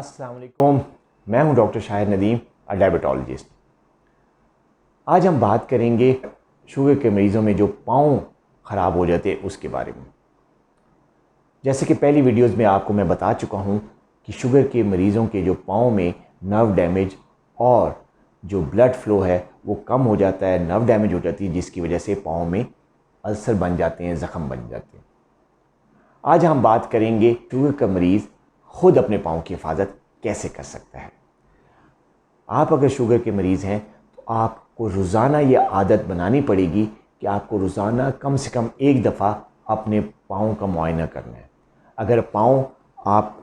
अस्सलाम वालेकुम, मैं हूं डॉक्टर शाहिद नदीम, डायबिटोलॉजिस्ट। आज हम बात करेंगे शुगर के मरीज़ों में जो पाँव ख़राब हो जाते हैं उसके बारे में। जैसे कि पहली वीडियोस में आपको मैं बता चुका हूं कि शुगर के मरीज़ों के जो पाँव में नर्व डैमेज और जो ब्लड फ्लो है वो कम हो जाता है, नर्व डैमेज हो जाती है, जिसकी वजह से पाँव में अल्सर बन जाते हैं, ज़ख़म बन जाते हैं। आज हम बात करेंगे शुगर का मरीज़ खुद अपने पाँव की हिफाजत कैसे कर सकता है। आप अगर शुगर के मरीज़ हैं तो आपको रोज़ाना ये आदत बनानी पड़ेगी कि आपको रोज़ाना कम से कम एक दफ़ा अपने पाँव का मुआयना करना है। अगर पाँव आप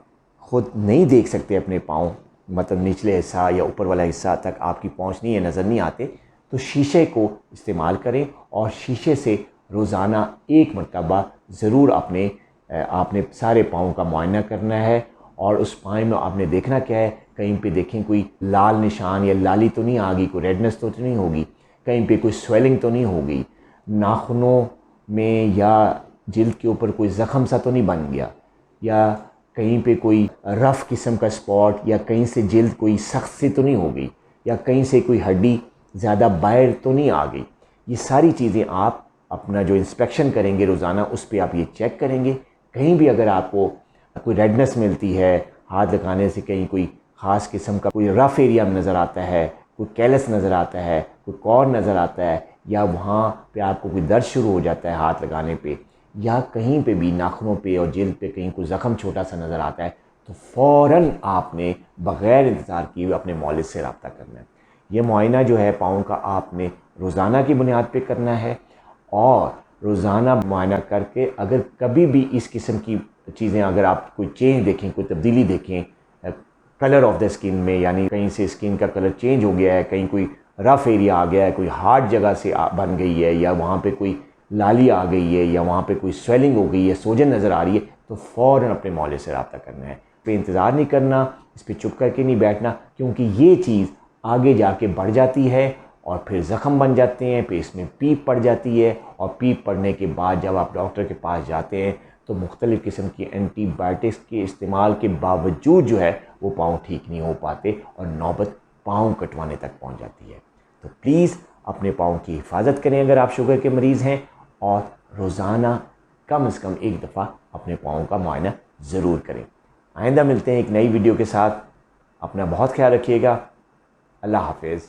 खुद नहीं देख सकते, अपने पाँव मतलब निचले हिस्सा या ऊपर वाला हिस्सा तक आपकी पहुँच नहीं है, नज़र नहीं आते, तो शीशे को इस्तेमाल करें और शीशे से रोज़ाना एक मरतबा ज़रूर आपने सारे पाँव का मुआयना करना है। और उस पाँव में आपने देखना क्या है, कहीं पे देखें कोई लाल निशान या लाली तो नहीं आ गई, कोई रेडनेस तो नहीं होगी, कहीं पे कोई स्वेलिंग तो नहीं होगी, नाखूनों में या जिल्द के ऊपर कोई ज़ख़म सा तो नहीं बन गया, या कहीं पे कोई रफ़ किस्म का स्पॉट, या कहीं से जिल्द कोई सख्त सी तो नहीं हो गई, या कहीं से कोई हड्डी ज़्यादा बाहर तो नहीं आ गई। ये सारी चीज़ें आप अपना जो इंस्पेक्शन करेंगे रोज़ाना, उस पर आप ये चेक करेंगे। कहीं भी अगर आपको कोई रेडनेस मिलती है, हाथ लगाने से कहीं कोई ख़ास किस्म का कोई रफ़ एरिया नज़र आता है, कोई कैलस नज़र आता है, कोई कॉर नज़र आता है, या वहाँ पे आपको कोई दर्द शुरू हो जाता है हाथ लगाने पे, या कहीं पे भी नाखूनों पे और जिल्द पे कहीं कोई ज़ख़म छोटा सा नज़र आता है, तो फ़ौरन आपने बग़ैर इंतज़ार किए हुए अपने मौलिद से रब्ता करना है। ये मुआयना जो है पाँव का आपने रोज़ाना की बुनियाद पे करना है, और रोज़ाना मुआयना करके अगर कभी भी इस किस्म की चीज़ें, अगर आप कोई चेंज देखें, कोई तब्दीली देखें कलर ऑफ द स्किन में, यानी कहीं से स्किन का कलर चेंज हो गया है, कहीं कोई रफ़ एरिया आ गया है, कोई हार्ड जगह से बन गई है, या वहाँ पे कोई लाली आ गई है, या वहाँ पे कोई स्वेलिंग हो गई है, सोजन नज़र आ रही है, तो फ़ौरन अपने मौलिद से रब्ता करना है। इस पर इंतज़ार नहीं करना, इस पर चुप करके नहीं बैठना, क्योंकि ये चीज़ आगे जाके बढ़ जाती है और फिर ज़ख़म बन जाते हैं, फिर इसमें पीप पड़ जाती है, और पीप पड़ने के बाद जब आप डॉक्टर के पास जाते हैं तो मुख्तलिफ़ किस्म की एंटीबायोटिक्स के इस्तेमाल के बावजूद जो है वो पाँव ठीक नहीं हो पाते और नौबत पाँव कटवाने तक पहुंच जाती है। तो प्लीज़ अपने पाँव की हिफाजत करें अगर आप शुगर के मरीज़ हैं, और रोज़ाना कम से कम एक दफ़ा अपने पाँव का मुआयना ज़रूर करें। आइंदा मिलते हैं एक नई वीडियो के साथ। अपना बहुत ख्याल रखिएगा। अल्लाह हाफ़िज़।